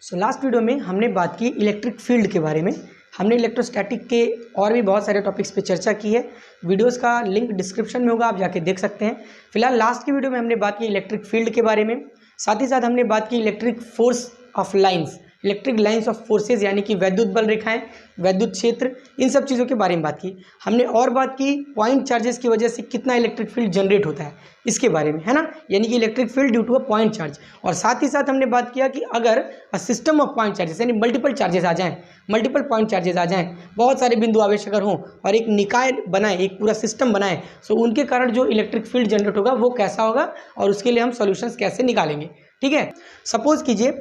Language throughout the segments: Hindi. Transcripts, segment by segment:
लास्ट वीडियो में हमने बात की इलेक्ट्रिक फील्ड के बारे में। हमने इलेक्ट्रोस्टैटिक के और भी बहुत सारे टॉपिक्स पे चर्चा की है। वीडियोस का लिंक डिस्क्रिप्शन में होगा, आप जाके देख सकते हैं। फिलहाल लास्ट की वीडियो में हमने बात की इलेक्ट्रिक फील्ड के बारे में, साथ ही साथ हमने बात की electric force of lines, electric lines of forces, यानी कि वैद्युत बल रेखाएं, वैद्युत क्षेत्र, इन सब चीज़ों के बारे में बात की। हमने और बात की पॉइंट चार्जेस की वजह से कितना इलेक्ट्रिक फील्ड जनरेट होता है इसके बारे में, है ना, यानी कि electric field due to a point charge. और साथ ही साथ हमने बात किया कि अगर a system of point charges यानी मल्टीपल चार्जेस आ जाएं, मल्टीपल पॉइंट चार्जेस आ जाएं, बहुत सारे बिंदु आवेश अगर हों और एक निकाय बनाए, एक पूरा सिस्टम बनाए, सो उनके कारण जो इलेक्ट्रिक फील्ड जनरेट होगा वो कैसा होगा और उसके लिए हम सॉल्यूशंस कैसे निकालेंगे। ठीक है, सपोज कीजिए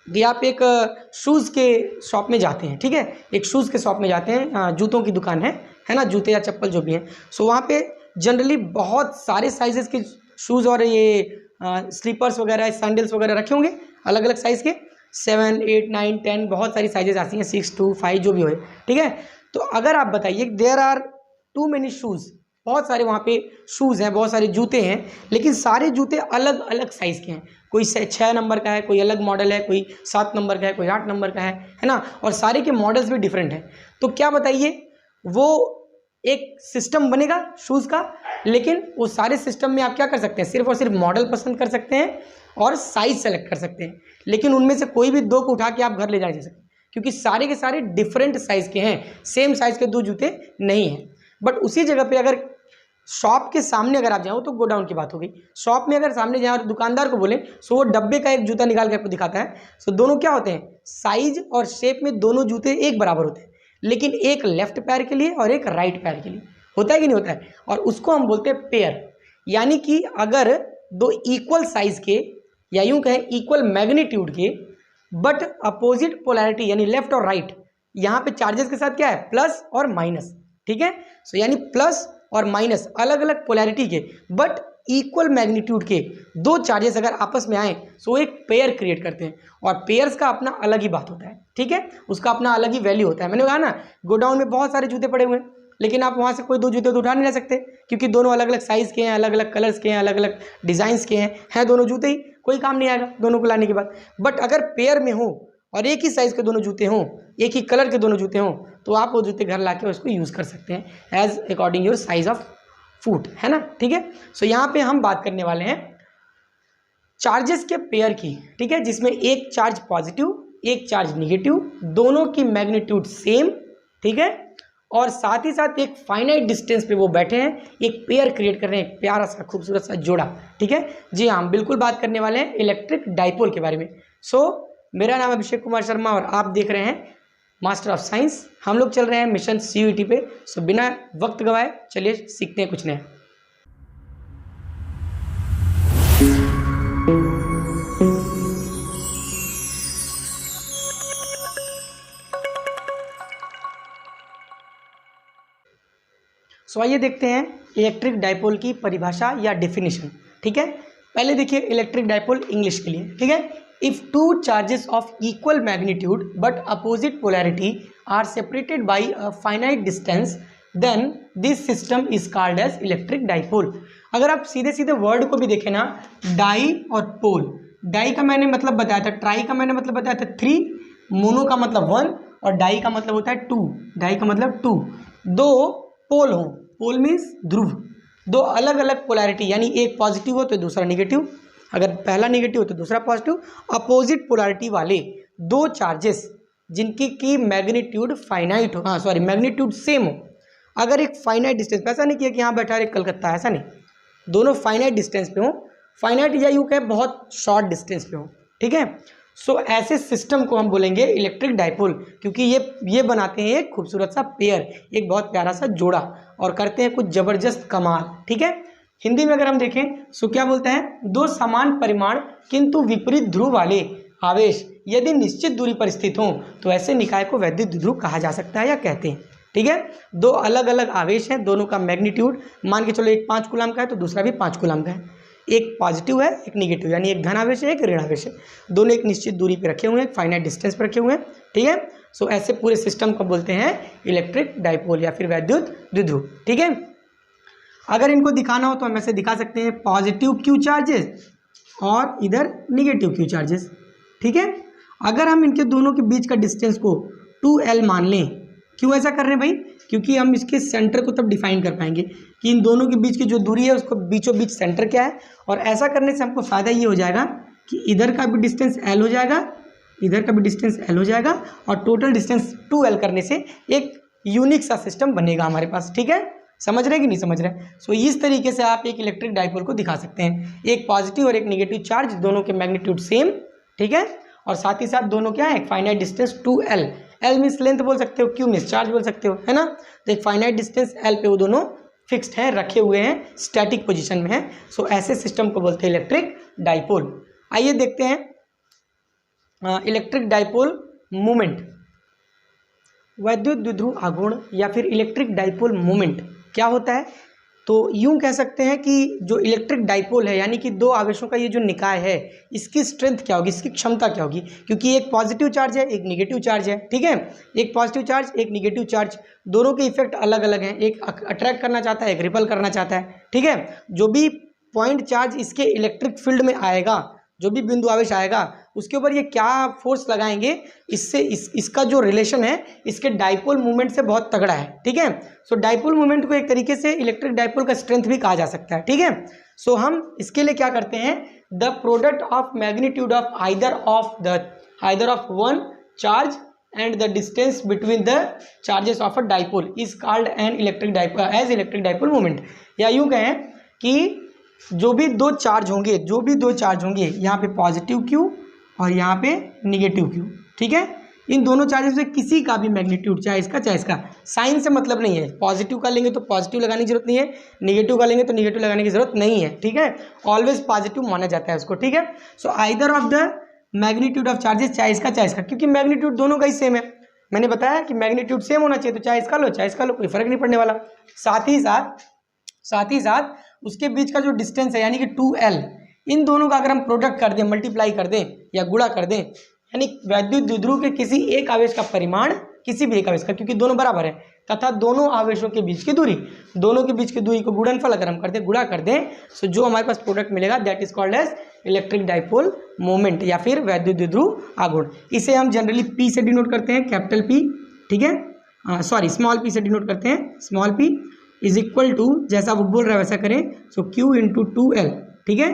कि आप एक शूज़ के शॉप में जाते हैं। ठीक है, एक शूज़ के शॉप में जाते हैं, जूतों की दुकान है ना, जूते या चप्पल जो भी हैं। सो वहाँ पे जनरली बहुत सारे साइजेस के शूज़ और ये स्लीपर्स वगैरह, सैंडल्स वगैरह रखे होंगे अलग अलग साइज़ के, 7, 8, 9, 10 बहुत सारी साइजेस आती हैं, 6 to 5 जो भी हो। ठीक है, तो अगर आप बताइए there are too many shoes, बहुत सारे वहाँ पे शूज़ हैं, बहुत सारे जूते हैं, लेकिन सारे जूते अलग अलग साइज़ के हैं। कोई 6 नंबर का है, कोई अलग मॉडल है, कोई 7 नंबर का है, कोई 8 नंबर का है ना, और सारे के मॉडल्स भी डिफरेंट हैं। तो क्या बताइए, वो एक सिस्टम बनेगा शूज़ का, लेकिन वो सारे सिस्टम में आप क्या कर सकते हैं, सिर्फ और सिर्फ मॉडल पसंद कर सकते हैं और साइज़ सेलेक्ट कर सकते हैं, लेकिन उनमें से कोई भी 2 को उठा के आप घर ले जा सकते हैं, क्योंकि सारे के सारे डिफरेंट साइज़ के हैं, सेम साइज़ के 2 जूते नहीं हैं। बट उसी जगह पे अगर शॉप के सामने अगर आप जाओ तो गोडाउन की बात होगी, शॉप में अगर सामने जाए और दुकानदार को बोले, सो वो डब्बे का एक जूता निकाल के आपको दिखाता है। सो दोनों क्या होते हैं, साइज और शेप में दोनों जूते एक बराबर होते हैं, लेकिन एक लेफ्ट पैर के लिए और एक राइट पैर के लिए, होता है कि नहीं होता है, और उसको हम बोलते हैं पेयर। यानी कि अगर 2 इक्वल साइज के या यूं कहें इक्वल मैग्नीट्यूड के बट अपोजिट पोलैरिटी यानी लेफ्ट और राइट, यहाँ पे चार्जेस के साथ क्या है, प्लस और माइनस। ठीक है, सो यानी प्लस और माइनस अलग अलग पोलैरिटी के बट इक्वल मैग्नीट्यूड के 2 चार्जेस अगर आपस में आए सो एक पेयर क्रिएट करते हैं, और पेयर्स का अपना अलग ही बात होता है। ठीक है, उसका अपना अलग ही वैल्यू होता है। मैंने कहा ना, गोडाउन में बहुत सारे जूते पड़े हुए हैं, लेकिन आप वहाँ से कोई 2 जूते तो उठा नहीं ले सकते, क्योंकि दोनों अलग अलग साइज़ के हैं, अलग अलग कलर्स के हैं, अलग अलग डिज़ाइंस के हैं दोनों जूते ही, कोई काम नहीं आएगा दोनों को लाने के बाद। बट अगर पेयर में हो और एक ही साइज़ के दोनों जूते हों, एक ही कलर के दोनों जूते हों, तो आप वो जूते घर ला के उसको यूज़ कर सकते हैं as according your size of foot, है ना। ठीक है, सो यहाँ पे हम बात करने वाले हैं चार्जेस के पेयर की। ठीक है, जिसमें एक चार्ज पॉजिटिव, एक चार्ज निगेटिव, दोनों की मैग्नीट्यूड सेम। ठीक है, और साथ ही साथ एक फाइनाइट डिस्टेंस पे वो बैठे हैं, एक पेयर क्रिएट कर रहे हैं, एक प्यारा सा खूबसूरत सा जोड़ा। ठीक है जी हाँ, बिल्कुल बात करने वाले हैं इलेक्ट्रिक डाइपोल के बारे में। मेरा नाम अभिषेक कुमार शर्मा और आप देख रहे हैं मास्टर ऑफ साइंस। हम लोग चल रहे हैं मिशन CUET पे। बिना वक्त गवाए चलिए सीखते हैं कुछ नया। आइए देखते हैं इलेक्ट्रिक डाइपोल की परिभाषा या डेफिनेशन। ठीक है, पहले देखिए इलेक्ट्रिक डाइपोल इंग्लिश के लिए। ठीक है, if 2 charges of equal magnitude but opposite polarity are separated by a finite distance, then this system is called as electric dipole। अगर आप सीधे सीधे वर्ड को भी देखें ना, डाई और पोल, डाई का मैंने मतलब बताया था, ट्राई का मैंने मतलब बताया था 3, मोनो का मतलब 1 और डाई का मतलब होता है 2, डाई का मतलब 2। 2 पोल हो, पोल मीन्स ध्रुव, 2 अलग अलग पोलैरिटी, यानी एक पॉजिटिव हो तो दूसरा निगेटिव, अगर पहला निगेटिव हो तो दूसरा पॉजिटिव, अपोजिट पोलैरिटी वाले 2 चार्जेस जिनकी की मैग्नीट्यूड फाइनाइट हो, मैग्नीट्यूड सेम हो। अगर एक फाइनाइट डिस्टेंस पे, ऐसा नहीं किया कि यहाँ बैठा है कलकत्ता, ऐसा नहीं, दोनों फाइनाइट डिस्टेंस पे हो, फाइनाइट या यूँ कहें बहुत शॉर्ट डिस्टेंस पे हो। ठीक है, ऐसे सिस्टम को हम बोलेंगे इलेक्ट्रिक डाइपोल, क्योंकि ये बनाते हैं एक खूबसूरत सा पेयर, एक बहुत प्यारा सा जोड़ा, और करते हैं कुछ ज़बरदस्त कमाल। ठीक है, हिंदी में अगर हम देखें क्या बोलते हैं, 2 समान परिमाण किंतु विपरीत ध्रुव वाले आवेश यदि निश्चित दूरी पर स्थित हों तो ऐसे निकाय को वैद्युत द्विध्रुव कहा जा सकता है या कहते हैं। ठीक है, 2 अलग अलग आवेश हैं, दोनों का मैग्नीट्यूड मान के चलो, एक 5 कूलम का है तो दूसरा भी 5 कूलम का है, एक पॉजिटिव है एक निगेटिव, यानी एक धन आवेश है एक ऋण आवेश है, दोनों एक निश्चित दूरी पर रखे हुए हैं, फाइनाइट डिस्टेंस पर रखे हुए हैं। ठीक है, ऐसे पूरे सिस्टम को बोलते हैं इलेक्ट्रिक डाइपोल या फिर वैद्युत द्विध्रुव। ठीक है, अगर इनको दिखाना हो तो हम ऐसे दिखा सकते हैं, पॉजिटिव क्यू चार्जेस और इधर निगेटिव क्यू चार्जेस। ठीक है, अगर हम इनके दोनों के बीच का डिस्टेंस को 2L मान लें, क्यों ऐसा कर रहे हैं भाई, क्योंकि हम इसके सेंटर को तब डिफाइन कर पाएंगे कि इन दोनों के बीच की जो दूरी है उसको बीचों बीच सेंटर क्या है। और ऐसा करने से हमको फ़ायदा ये हो जाएगा कि इधर का भी डिस्टेंस L हो जाएगा, इधर का भी डिस्टेंस L हो जाएगा, और टोटल डिस्टेंस 2L करने से एक यूनिक सा सिस्टम बनेगा हमारे पास। ठीक है, समझ रहे कि नहीं समझ रहे। सो इस तरीके से आप एक इलेक्ट्रिक डाइपोल को दिखा सकते हैं, एक पॉजिटिव और एक नेगेटिव चार्ज, दोनों के मैग्नीट्यूड सेम। ठीक है, और साथ ही साथ दोनों क्या है, एक finite distance 2L, L means length बोल सकते हो, Q मीन्स चार्ज बोल सकते हो, है ना। तो एक फाइनाइट डिस्टेंस L पे वो दोनों फिक्स्ड हैं, रखे हुए हैं, स्टैटिक पोजीशन में हैं। सो ऐसे सिस्टम को बोलते हैं इलेक्ट्रिक डाइपोल। आइए देखते हैं इलेक्ट्रिक डाइपोल मोमेंट, वैद्युत द्विध्रुव आघूर्ण या फिर इलेक्ट्रिक डाइपोल मोमेंट क्या होता है। तो यूं कह सकते हैं कि जो इलेक्ट्रिक डाइपोल है, यानी कि दो आवेशों का ये जो निकाय है, इसकी स्ट्रेंथ क्या होगी, इसकी क्षमता क्या होगी, क्योंकि एक पॉजिटिव चार्ज है, एक नेगेटिव चार्ज है। ठीक है, एक पॉजिटिव चार्ज, एक नेगेटिव चार्ज, दोनों के इफेक्ट अलग अलग हैं, एक अट्रैक्ट करना चाहता है, एक रिपल करना चाहता है। ठीक है, जो भी पॉइंट चार्ज इसके इलेक्ट्रिक फील्ड में आएगा, जो भी बिंदु आवेश आएगा, उसके ऊपर ये क्या फोर्स लगाएंगे, इससे इसका जो रिलेशन है इसके डाइपोल मूवमेंट से बहुत तगड़ा है। ठीक है, सो डाइपोल मूवमेंट को एक तरीके से इलेक्ट्रिक डाइपोल का स्ट्रेंथ भी कहा जा सकता है। ठीक है, सो हम इसके लिए क्या करते हैं, the product of magnitude of either of one charge and the distance between the charges of a dipole is called an electric dipole movement. या यूं कहें कि जो भी दो चार्ज होंगे, यहाँ पे पॉजिटिव Q और यहाँ पे निगेटिव Q। ठीक है, इन दोनों चार्जेस में किसी का भी मैग्नीट्यूड, चाहे इसका, साइन से मतलब नहीं है। पॉजिटिव का लेंगे तो पॉजिटिव लगाने की जरूरत नहीं है, निगेटिव का लेंगे तो निगेटिव लगाने की जरूरत नहीं है। ठीक है, ऑलवेज पॉजिटिव माना जाता है उसको। ठीक है, so either of the magnitude of charges, चाहे इसका, क्योंकि मैग्नीट्यूड दोनों का ही सेम है। मैंने बताया कि मैग्नीट्यूड सेम होना चाहिए, तो चाहे इसका लो, कोई फर्क नहीं पड़ने वाला। साथ ही साथ उसके बीच का जो डिस्टेंस है, यानी कि 2L, इन दोनों का अगर हम प्रोडक्ट कर दें, मल्टीप्लाई कर दें या गुणा कर दें, यानी वैद्युत द्विध्रुव के किसी एक आवेश का परिमाण किसी भी एक आवेश का, क्योंकि दोनों बराबर है, तथा दोनों आवेशों के बीच की दूरी, को गुणनफल अगर हम कर दें, गुणा कर दें, तो जो हमारे पास प्रोडक्ट मिलेगा that is called as electric dipole moment या फिर वैद्युत द्विध्रुव आघूर्ण। इसे हम जनरली P से डिनोट करते हैं, कैपिटल P। ठीक है, स्मॉल p से डिनोट करते हैं, small p is equal to, जैसा वो बोल रहा है वैसा करें, सो Q इंटू 2L। ठीक है,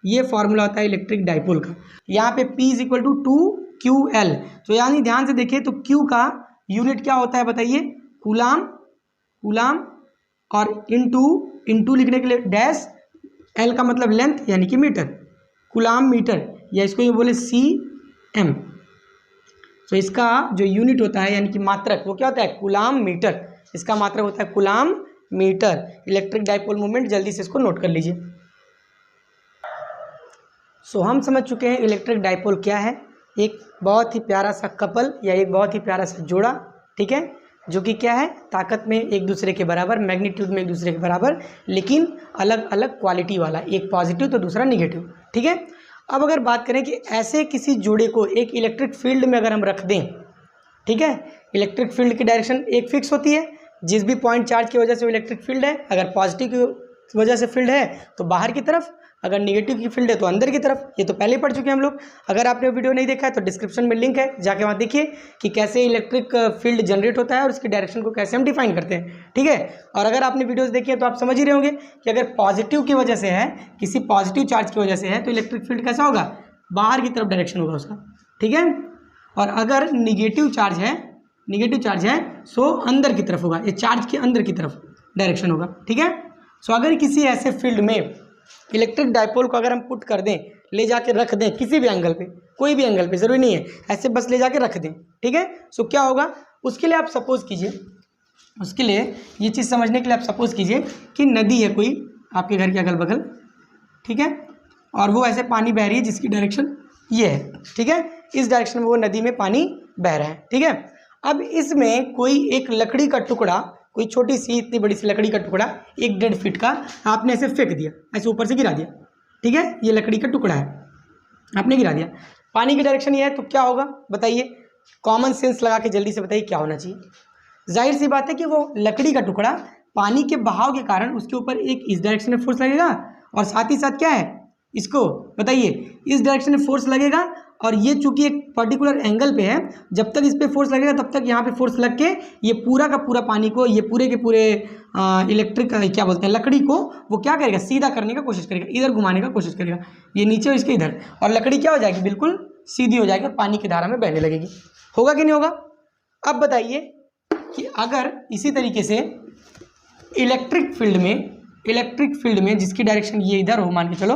ये फॉर्मूला होता है इलेक्ट्रिक डाइपोल का। यहाँ पे P is equal to 2QL। तो यानी ध्यान से देखिए तो Q का यूनिट क्या होता है बताइए, कूलाम, और इंटू लिखने के लिए डैश, L का मतलब लेंथ यानी कि मीटर, कूलाम मीटर, या इसको ये बोले CM। तो इसका जो यूनिट होता है यानी कि मात्रक, वो क्या होता है, कूलाम मीटर। इसका मात्रक होता है coulomb metre. Electric dipole movement, जल्दी से इसको नोट कर लीजिए। सो हम समझ चुके हैं इलेक्ट्रिक डाइपोल क्या है, एक बहुत ही प्यारा सा कपल या एक बहुत ही प्यारा सा जोड़ा। ठीक है, जो कि क्या है, ताकत में एक दूसरे के बराबर, मैग्नीट्यूड में एक दूसरे के बराबर, लेकिन अलग अलग क्वालिटी वाला, एक पॉजिटिव तो दूसरा निगेटिव। ठीक है, अब अगर बात करें कि ऐसे किसी जोड़े को एक इलेक्ट्रिक फील्ड में अगर हम रख दें, ठीक है, इलेक्ट्रिक फील्ड की डायरेक्शन एक फिक्स होती है, जिस भी पॉइंट चार्ज की वजह से वो इलेक्ट्रिक फील्ड है, अगर पॉजिटिव की वजह से फील्ड है तो बाहर की तरफ, अगर नेगेटिव की फील्ड है तो अंदर की तरफ। ये तो पहले ही पढ़ चुके हैं हम लोग। अगर आपने वीडियो नहीं देखा है तो डिस्क्रिप्शन में लिंक है, जाके वहाँ देखिए कि कैसे इलेक्ट्रिक फील्ड जनरेट होता है और उसकी डायरेक्शन को कैसे हम डिफाइन करते हैं। ठीक है, और अगर आपने वीडियोस देखी है तो आप समझ ही रहे होंगे कि अगर पॉजिटिव की वजह से है, किसी पॉजिटिव चार्ज की वजह से है, तो इलेक्ट्रिक फील्ड कैसा होगा, बाहर की तरफ डायरेक्शन होगा उसका। ठीक है, और अगर निगेटिव चार्ज है सो अंदर की तरफ होगा, ये चार्ज के अंदर की तरफ डायरेक्शन होगा। ठीक है, सो अगर किसी ऐसे फील्ड में इलेक्ट्रिक डाइपोल को अगर हम पुट कर दें, ले जाके रख दें किसी भी एंगल पे, कोई भी एंगल पे, जरूरी नहीं है, ऐसे बस ले जाके रख दें। ठीक है, सो क्या होगा, उसके लिए आप सपोज कीजिए, उसके लिए ये चीज़ समझने के लिए आप सपोज कीजिए कि नदी है कोई आपके घर के अगल बगल, ठीक है, और वो ऐसे पानी बह रही है जिसकी डायरेक्शन ये है। ठीक है, इस डायरेक्शन में वो नदी में पानी बह रहा है। ठीक है, अब इसमें कोई एक लकड़ी का टुकड़ा, कोई छोटी सी इतनी बड़ी सी लकड़ी का टुकड़ा 1-1.5 फीट का आपने ऐसे फेंक दिया, ऐसे ऊपर से गिरा दिया। ठीक है, ये लकड़ी का टुकड़ा है, आपने गिरा दिया, पानी की डायरेक्शन ये है, तो क्या होगा बताइए, कॉमन सेंस लगा के जल्दी से बताइए क्या होना चाहिए। जाहिर सी बात है कि वो लकड़ी का टुकड़ा पानी के बहाव के कारण उसके ऊपर एक इस डायरेक्शन में फोर्स लगेगा, और साथ ही साथ क्या है, इसको बताइए, इस डायरेक्शन में फोर्स लगेगा, और ये चूंकि एक पर्टिकुलर एंगल पे है, जब तक इस पे फोर्स लगेगा तब तक यहाँ पे फोर्स लग के ये पूरा का पूरा पानी को, ये पूरे के पूरे इलेक्ट्रिक क्या बोलते हैं लकड़ी को, वो क्या करेगा, सीधा करने का कोशिश करेगा, इधर घुमाने का कोशिश करेगा, ये नीचे और इसके इधर, और लकड़ी क्या हो जाएगी, बिल्कुल सीधी हो जाएगी और पानी की धारा में बहने लगेगी। होगा कि नहीं होगा? अब बताइए कि अगर इसी तरीके से इलेक्ट्रिक फील्ड में जिसकी डायरेक्शन ये इधर हो मान के चलो,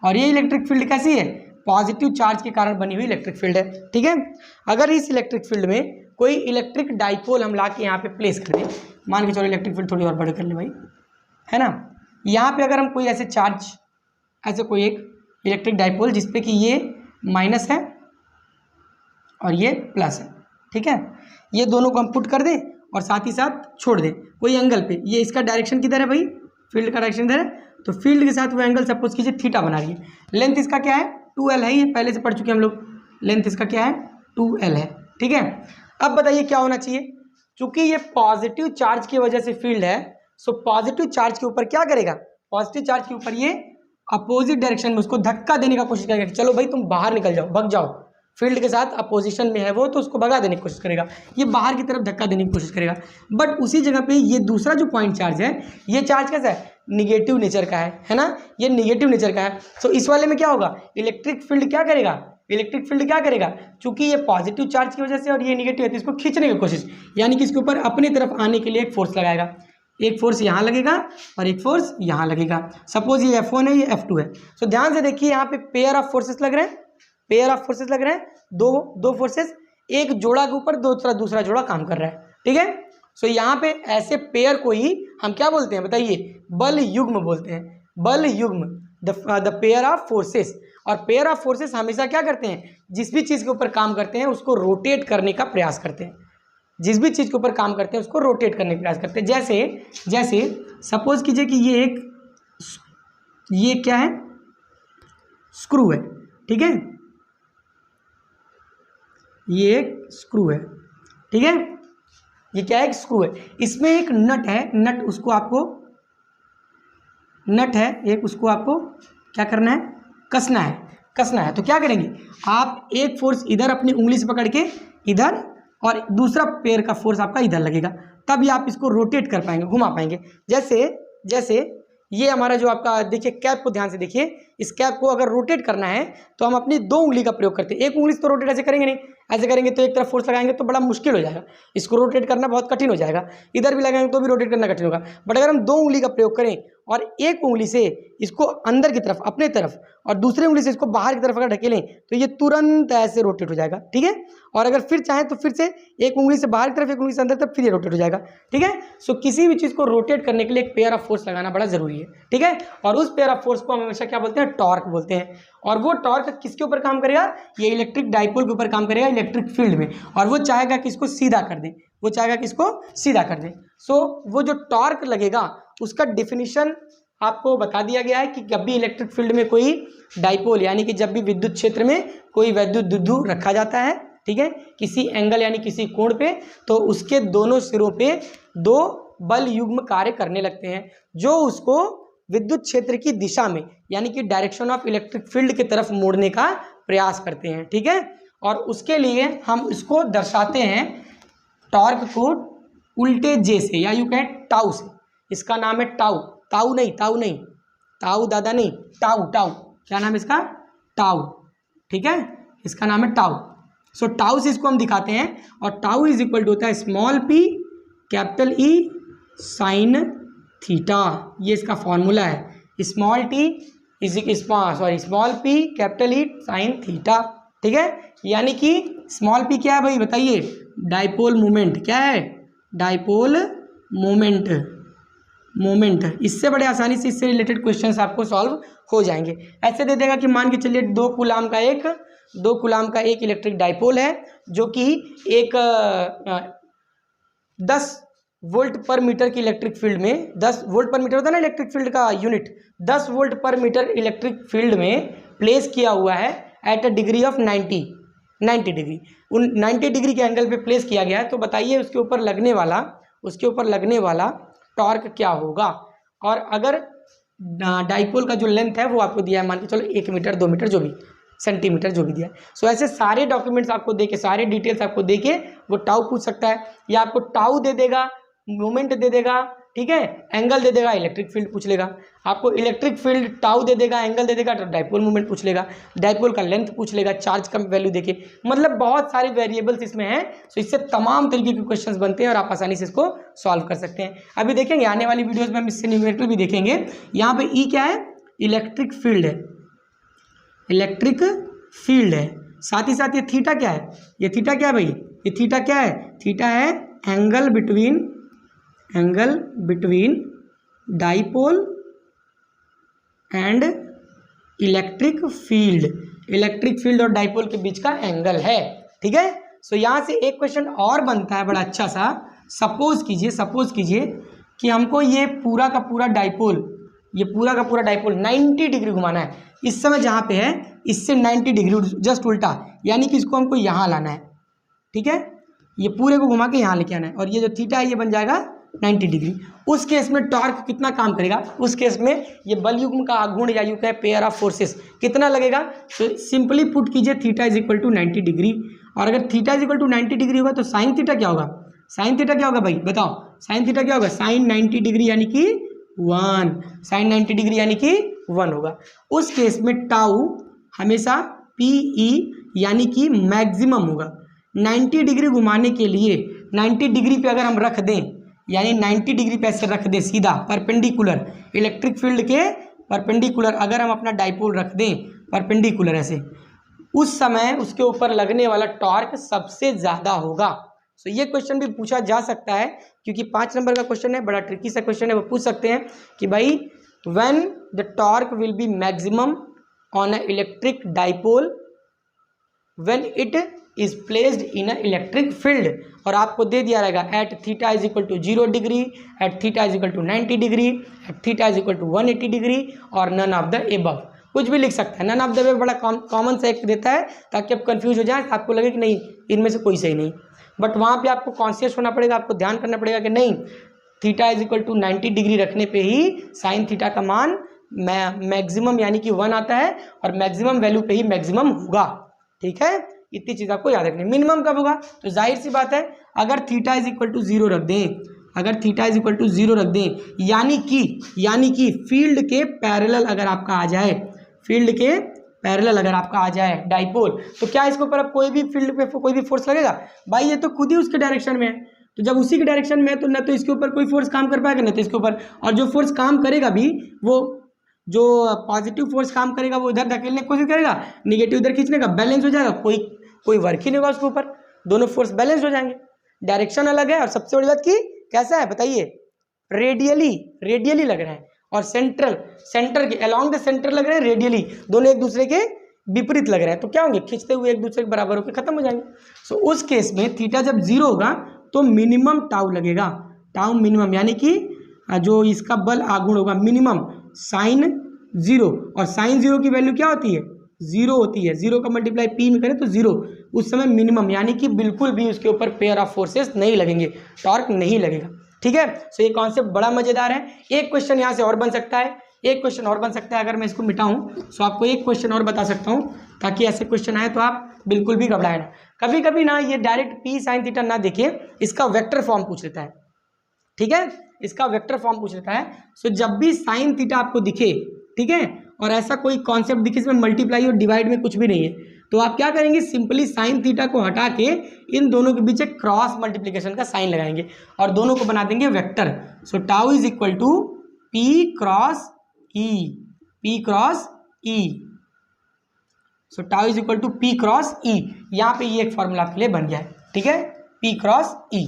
और ये इलेक्ट्रिक फील्ड कैसी है, पॉजिटिव चार्ज के कारण बनी हुई इलेक्ट्रिक फील्ड है, ठीक है। अगर इस इलेक्ट्रिक फील्ड में कोई इलेक्ट्रिक डाइपोल हम ला के यहाँ पे प्लेस कर दें, मान के चलो इलेक्ट्रिक फील्ड थोड़ी और बड़ी कर ले भाई, है ना, यहाँ पे अगर हम कोई ऐसे चार्ज, ऐसे कोई एक इलेक्ट्रिक डाइपोल जिसपे कि ये माइनस है और ये प्लस है, ठीक है, ये दोनों को हम पुट कर दें और साथ ही साथ छोड़ दें कोई एंगल पे, ये इसका डायरेक्शन किधर है भाई, फील्ड का डायरेक्शन इधर है, तो फील्ड के साथ वो एंगल सपोज कीजिए थीटा बना रही है, लेंथ इसका क्या है 2l है, ये पहले से पढ़ चुके हैं हम लोग, लेंथ इसका क्या है 2l है, ठीक है। अब बताइए क्या होना चाहिए, चूंकि ये पॉजिटिव चार्ज की वजह से फील्ड है, सो पॉजिटिव चार्ज के ऊपर क्या करेगा, पॉजिटिव चार्ज के ऊपर ये अपोजिट डायरेक्शन में उसको धक्का देने का कोशिश करेगा कि चलो भाई तुम बाहर निकल जाओ, भग जाओ, फील्ड के साथ अपोजिशन में है वो, तो उसको भगा देने की कोशिश करेगा, ये बाहर की तरफ धक्का देने की कोशिश करेगा। बट उसी जगह पे ये दूसरा जो पॉइंट चार्ज है, ये चार्ज कैसा है, निगेटिव नेचर का है ना, ये निगेटिव नेचर का है। सो इस वाले में क्या होगा, इलेक्ट्रिक फील्ड क्या करेगा, चूंकि ये पॉजिटिव चार्ज की वजह से और ये निगेटिव है, तो इसको खींचने की कोशिश, यानी कि इसके ऊपर अपनी तरफ आने के लिए एक फोर्स लगाएगा, एक फोर्स यहाँ लगेगा और एक फोर्स यहाँ लगेगा। सपोज ये F1 है, ये F2 है। सो ध्यान से देखिए, यहाँ पे पेयर ऑफ फोर्सेस लग रहे हैं, दो फोर्सेस, एक जोड़ा के ऊपर दूसरा जोड़ा काम कर रहा है, ठीक है। सो यहाँ पे ऐसे पेयर को ही हम क्या बोलते हैं बताइए, बल युग्म बोलते हैं, बल युग्म, द पेयर ऑफ फोर्सेस। और पेयर ऑफ फोर्सेस हमेशा क्या करते हैं, जिस भी चीज़ के ऊपर काम करते हैं उसको रोटेट करने का प्रयास करते हैं, जिस भी चीज़ के ऊपर काम करते हैं उसको रोटेट करने का प्रयास करते हैं। जैसे सपोज कीजिए कि ये क्या है, स्क्रू है, ठीक है, ये एक स्क्रू है, ठीक है, ये क्या है, एक स्क्रू है, इसमें एक नट है, नट है एक, उसको आपको क्या करना है, कसना है। तो क्या करेंगे आप, एक फोर्स इधर अपनी उंगली से पकड़ के इधर, और दूसरा पैर का फोर्स आपका इधर लगेगा, तभी आप इसको रोटेट कर पाएंगे, घुमा पाएंगे। जैसे ये हमारा जो आपका देखिए कैप को ध्यान से देखिए, इस कैप को अगर रोटेट करना है तो हम अपनी दो उंगली का प्रयोग करते हैं, एक उंगली से तो रोटेट ऐसे करेंगे नहीं, ऐसे करेंगे तो एक तरफ फोर्स लगाएंगे तो बड़ा मुश्किल हो जाएगा, इसको रोटेट करना बहुत कठिन हो जाएगा, इधर भी लगाएंगे तो भी रोटेट करना कठिन होगा। बट अगर हम दो उंगली का प्रयोग करें और एक उंगली से इसको अंदर की तरफ अपने तरफ और दूसरी उंगली से इसको बाहर की तरफ अगर ढकेलें तो ये तुरंत ऐसे रोटेट हो जाएगा, ठीक है। और अगर फिर चाहें तो फिर से एक उंगली से बाहर की तरफ, एक उंगली से अंदर तरफ, फिर ये रोटेट हो जाएगा, ठीक है। सो किसी भी चीज़ को रोटेट करने के लिए एक पेयर ऑफ फोर्स लगाना बड़ा जरूरी है, ठीक है। और उस पेयर ऑफ फोर्स को हम हमेशा क्या बोलते हैं, टॉर्क बोलते हैं। और वो टॉर्क किसके ऊपर काम करेगा, ये इलेक्ट्रिक डाइपोल के ऊपर काम करेगा, इलेक्ट्रिक फील्ड में, और वो चाहेगा कि इसको सीधा कर दें, सो वो जो टॉर्क लगेगा उसका डिफिनीशन आपको बता दिया गया है कि जब भी इलेक्ट्रिक फील्ड में कोई डाइपोल, यानी कि जब भी विद्युत क्षेत्र में कोई वैद्युत द्विध्रुव रखा जाता है, ठीक है, किसी एंगल यानी किसी कोण पे, तो उसके दोनों सिरों पे दो बल युग्म कार्य करने लगते हैं, जो उसको विद्युत क्षेत्र की दिशा में, यानी कि डायरेक्शन ऑफ इलेक्ट्रिक फील्ड की तरफ मोड़ने का प्रयास करते हैं, ठीक है। और उसके लिए हम इसको दर्शाते हैं टॉर्क को उल्टे जे से, या यूं कहें टाउ से। इसका नाम है टाउ, टाउ दादा नहीं, टाउ, क्या नाम है इसका, टाउ, ठीक है, इसका नाम है टाउ। सो टाउ से इसको हम दिखाते हैं, और टाउ इज इक्वल टू होता है small p capital E sine theta, ये इसका फॉर्मूला है, small p capital E sine theta, ठीक है। यानी कि स्मॉल p क्या है भाई बताइए, डाइपोल मोमेंट, क्या है, डाइपोल मोमेंट। इससे बड़े आसानी से इससे रिलेटेड क्वेश्चंस आपको सॉल्व हो जाएंगे। ऐसे दे देगा कि मान के चलिए 2 कूलाम का एक इलेक्ट्रिक डाइपोल है, जो कि एक 10 वोल्ट पर मीटर की इलेक्ट्रिक फील्ड में, 10 वोल्ट पर मीटर होता है ना इलेक्ट्रिक फील्ड का यूनिट, 10 वोल्ट पर मीटर इलेक्ट्रिक फील्ड में प्लेस किया हुआ है at a degree of 90 degree, उन 90 डिग्री के एंगल पे प्लेस किया गया है। तो बताइए उसके ऊपर लगने वाला टॉर्क क्या होगा। और अगर डाइपोल का जो लेंथ है वो आपको दिया है, मान के चलो 1 मीटर 2 मीटर जो भी, सेंटीमीटर जो भी दिया है। सो ऐसे सारे डॉक्यूमेंट्स आपको देके, सारे डिटेल्स आपको देके वो टाउ पूछ सकता है, या आपको टाउ दे देगा, मोमेंट दे देगा, ठीक है, एंगल दे देगा, इलेक्ट्रिक फील्ड पूछ लेगा। आपको इलेक्ट्रिक फील्ड टाउ दे देगा, एंगल दे देगा, तो डाइपोल मोमेंट पूछ लेगा, डाइपोल का लेंथ पूछ लेगा, चार्ज का वैल्यू देके, मतलब बहुत सारे वेरिएबल्स इसमें हैं। सो इससे तमाम तरीके के क्वेश्चंस बनते हैं और आप आसानी से इसको सॉल्व कर सकते हैं। अभी देखेंगे आने वाली वीडियोज में हम इससे न्यूमेरिकल भी देखेंगे। यहाँ पे ई क्या है, इलेक्ट्रिक फील्ड है, इलेक्ट्रिक फील्ड है। साथ ही साथ ये थीटा क्या है, ये थीटा क्या है भाई, ये थीटा क्या है, थीटा है angle between dipole and electric field, electric field और डाइपोल के बीच का एंगल है, ठीक है। सो यहाँ से एक क्वेश्चन और बनता है बड़ा अच्छा सा। सपोज कीजिए कि हमको ये पूरा का पूरा डाइपोल, ये पूरा का पूरा डाइपोल 90 डिग्री घुमाना है। इस समय जहाँ पे है इससे 90 डिग्री जस्ट उल्टा, यानी कि इसको हमको यहाँ लाना है, ठीक है, ये पूरे को घुमा के यहाँ लेके आना है, और ये जो थीटा है ये बन जाएगा 90 डिग्री। उस केस में टॉर्क कितना काम करेगा, उस केस में ये बल युग्म का आघूर्ण या यूं कहें पेयर ऑफ फोर्सेस कितना लगेगा। तो सिंपली पुट कीजिए theta is equal to 90 degree, और अगर theta is equal to 90 degree होगा तो साइन थीटा क्या होगा, साइन थीटा क्या होगा भाई बताओ, साइन थीटा क्या होगा, साइन 90 डिग्री यानी कि 1, साइन 90 डिग्री यानी कि 1 होगा। उस केस में टाउ हमेशा PE यानी कि मैक्सिमम होगा। 90 डिग्री घुमाने के लिए 90 डिग्री पे अगर हम रख दें, यानी 90 डिग्री पे ऐसे रख दें सीधा परपेंडिकुलर, इलेक्ट्रिक फील्ड के परपेंडिकुलर अगर हम अपना डाइपोल रख दें परपेंडिकुलर ऐसे, उस समय उसके ऊपर लगने वाला टॉर्क सबसे ज़्यादा होगा। सो ये क्वेश्चन भी पूछा जा सकता है, क्योंकि 5 नंबर का क्वेश्चन है, बड़ा ट्रिकी सा क्वेश्चन है। वो पूछ सकते हैं कि भाई when the torque will be maximum on a electric dipole when it is placed in a electric field, और आपको दे दिया रहेगा at theta is equal to 0 degree, at theta is equal to 90 degree, at theta is equal to 180 degree, और नन ऑफ द एबव। कुछ भी लिख सकता है, नन ऑफ द एबव बड़ा कॉमन सा एक देता है, ताकि आप कंफ्यूज हो जाए, आपको लगे कि नहीं इनमें से कोई सही नहीं। बट वहाँ पे आपको कॉन्शियस होना पड़ेगा, आपको ध्यान करना पड़ेगा कि नहीं, theta is equal to 90 degree रखने पे ही साइन थीटा का मान मैक्सिमम यानी कि 1 आता है, और मैक्सिमम वैल्यू पे ही मैक्सिमम होगा, ठीक है। इतनी चीज़ आपको याद रखनी। मिनिमम कब होगा, तो जाहिर सी बात है अगर थीटा इज इक्वल टू 0 रख दें, अगर थीटा इज इक्वल टू 0 रख दें, यानी कि फील्ड के पैरेलल अगर आपका आ जाए, फील्ड के पैरेलल अगर आपका आ जाए डाइपोल, तो क्या इसके ऊपर अब कोई भी फील्ड पे कोई भी फोर्स लगेगा भाई, ये तो खुद ही उसके डायरेक्शन में है। तो जब उसी के डायरेक्शन में है तो न तो इसके ऊपर कोई फोर्स काम कर पाएगा, न तो इसके ऊपर, और जो फोर्स काम करेगा भी वो जो पॉजिटिव फोर्स काम करेगा वो इधर धकेलने की कोशिश करेगा, निगेटिव इधर खींचने का, बैलेंस हो जाएगा, कोई वर्क ही नहीं होगा उसके ऊपर, दोनों फोर्स बैलेंस हो जाएंगे। डायरेक्शन अलग है, और सबसे बड़ी बात की कैसा है बताइए, रेडियली लग रहे हैं, और सेंटर के अलोंग द सेंटर लग रहे हैं, रेडियली दोनों एक दूसरे के विपरीत लग रहे हैं, तो क्या होंगे, खींचते हुए एक दूसरे के बराबर होकर खत्म हो जाएंगे। सो उस केस में थीटा जब 0 होगा तो मिनिमम टाउ लगेगा, टाउ मिनिमम, यानी कि जो इसका बल आघूर्ण होगा मिनिमम साइन 0, और साइन 0 की वैल्यू क्या होती है, 0 होती है। 0 का मल्टीप्लाई P में करें तो 0, उस समय मिनिमम, यानी कि बिल्कुल भी उसके ऊपर पेयर ऑफ फोर्सेस नहीं लगेंगे, टॉर्क नहीं लगेगा, ठीक है। सो ये कॉन्सेप्ट बड़ा मजेदार है। एक क्वेश्चन यहाँ से और बन सकता है, एक क्वेश्चन और बन सकता है, अगर मैं इसको मिटाऊं सो आपको एक क्वेश्चन और बता सकता हूं, ताकि ऐसे क्वेश्चन आए तो आप बिल्कुल भी घबराए ना। कभी कभी ना ये डायरेक्ट P साइन थीटा ना देखे, इसका वेक्टर फॉर्म पूछ लेता है, ठीक है, इसका वेक्टर फॉर्म पूछ लेता है। सो जब भी साइन थीटा आपको दिखे, ठीक है, और ऐसा कोई कॉन्सेप्ट दिखे इसमें मल्टीप्लाई और डिवाइड में कुछ भी नहीं है, तो आप क्या करेंगे, सिंपली साइन थीटा को हटा के इन दोनों के बीच एक क्रॉस मल्टीप्लिकेशन का साइन लगाएंगे और दोनों को बना देंगे vector. So tau is equal to P cross E, so tau is equal to P cross E। यहाँ पे ये एक फॉर्मूला आपके लिए बन गया है, ठीक है, P क्रॉस E